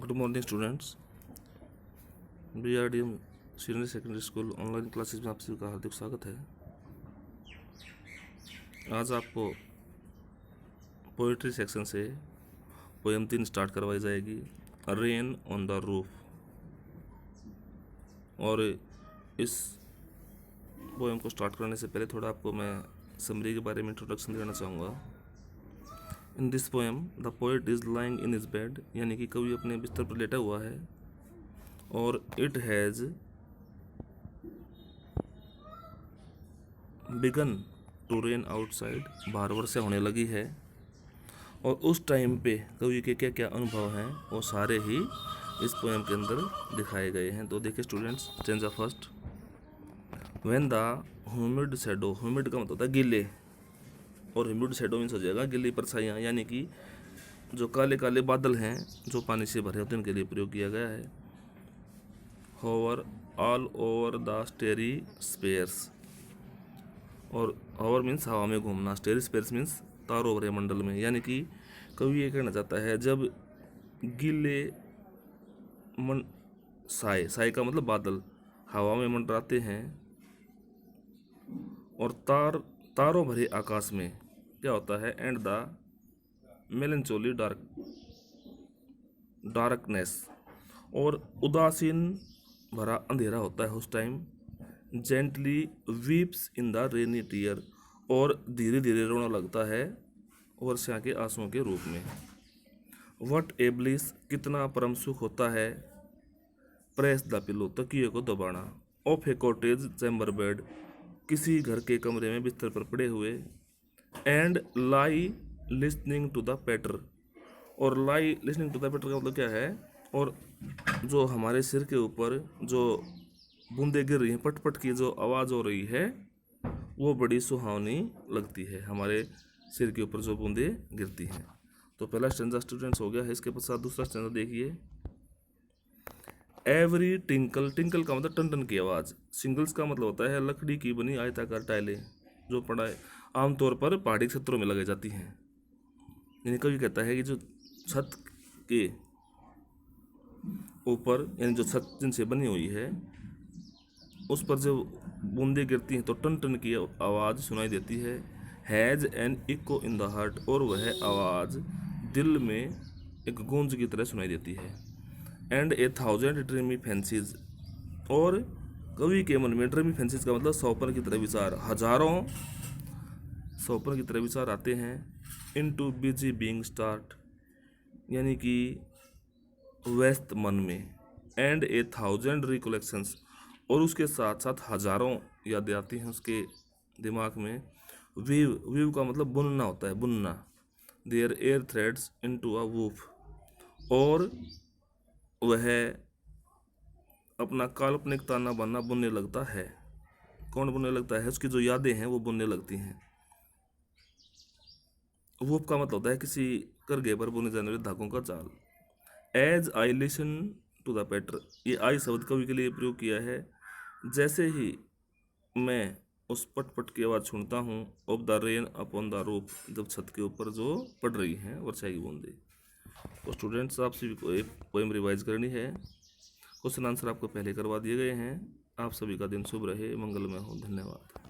Good morning students. BRDM senior secondary school online classes में आप सभी का हार्दिक स्वागत है। आज आपको पोइट्री सेक्शन से पोएम 3 स्टार्ट करवाई जाएगी, रेन ऑन द रूफ। और इस पोएम को स्टार्ट करने से पहले थोड़ा आपको मैं समरी के बारे में इंट्रोडक्शन देना चाहूँगा। In this poem the poet is lying in his bed, यानी कि कवि अपने बिस्तर पर लेटा हुआ है और it has begun to rain outside, बाहर वर्षा होने लगी है। और उस टाइम पे कवि के क्या क्या अनुभव हैं वो सारे ही इस पोएम के अंदर दिखाए गए हैं। तो देखिए students, stanza first. When the humid shadow, humid का मतलब होता है गीले, और ह्यूमिड शैडो मीन्स हो जाएगा गिल्ली परछाइयाँ, यानी कि जो काले काले बादल हैं जो पानी से भरे होते हैं उनके लिए प्रयोग किया गया है। Hover all over the starry spheres, और होवर मीन्स हवा में घूमना, स्टेरी स्पेयर्स मीन्स तारों भरे मंडल में, यानी कि कवि ये कहना चाहता है जब गीले साए का मतलब बादल हवा में मंडराते हैं और तारों भरे आकाश में क्या होता है, एंड द मेलनचोली डार्कनेस, और उदासीन भरा अंधेरा होता है उस time. Gently weeps in the rainy tear, और धीरे धीरे रोना लगता है वर्षा के आंसुओं के रूप में। व्हाट ए ब्लिस, कितना परम सुख होता है। प्रेस द पिलो, तकिए को दबाना। Of a cottage chamber bed, किसी घर के कमरे में बिस्तर पर पड़े हुए। And lie listening to the patter, और lie listening to the patter का मतलब क्या है, और जो हमारे सिर के ऊपर जो बूंदें गिर रही हैं, पट पट की जो आवाज़ हो रही है वो बड़ी सुहावनी लगती है, हमारे सिर के ऊपर जो बूंदें गिरती हैं। तो पहला स्टेंजा स्टूडेंट्स हो गया है। इसके पश्चात दूसरा स्टेंजा देखिए। एवरी टिंकल, टिंकल का मतलब टन टन की आवाज़। सिंगल्स का मतलब होता है लकड़ी की बनी आयताकार टाइलें जो आमतौर पर पहाड़ी क्षेत्रों में लगाई जाती हैं। यानी कवि कहता है कि जो छत के ऊपर, यानी जो छत जिनसे बनी हुई है उस पर जब बूंदें गिरती हैं तो टन टन की आवाज़ सुनाई देती है। Has an echo in the heart, और वह आवाज़ दिल में एक गूंज की तरह सुनाई देती है। And A thousand dreamy fancies, और कवि के मन में ड्रीमी फैंसीज का मतलब सौपन की तरह विचार, हजारों सौपन की तरह विचार आते हैं। इनटू बिजी बीइंग स्टार्ट, यानी कि व्यस्त मन में। एंड ए थाउजेंड रिकोलेक्शंस, और उसके साथ साथ हजारों यादें आती हैं उसके दिमाग में। वीव का मतलब बुनना होता है, बुनना। Their air threads into a woof, और वह अपना काल्पनिक ताना बाना बुनने लगता है। कौन बुनने लगता है? उसकी जो यादें हैं वो बुनने लगती हैं। वूफ का मतलब होता है किसी करघे पर बुने जाने वाले धागों का जाल। As I listen to the patter, ये आई शब्द कवि के लिए प्रयोग किया है। जैसे ही मैं उस पट पट की आवाज़ सुनता हूँ, of the rain upon the roof, जब छत के ऊपर जो पड़ रही हैं वर्षा की बूंदें। तो स्टूडेंट्स, आप सभी को एक पोएम रिवाइज करनी है। क्वेश्चन आंसर आपको पहले करवा दिए गए हैं। आप सभी का दिन शुभ रहे, मंगलमय हो। धन्यवाद।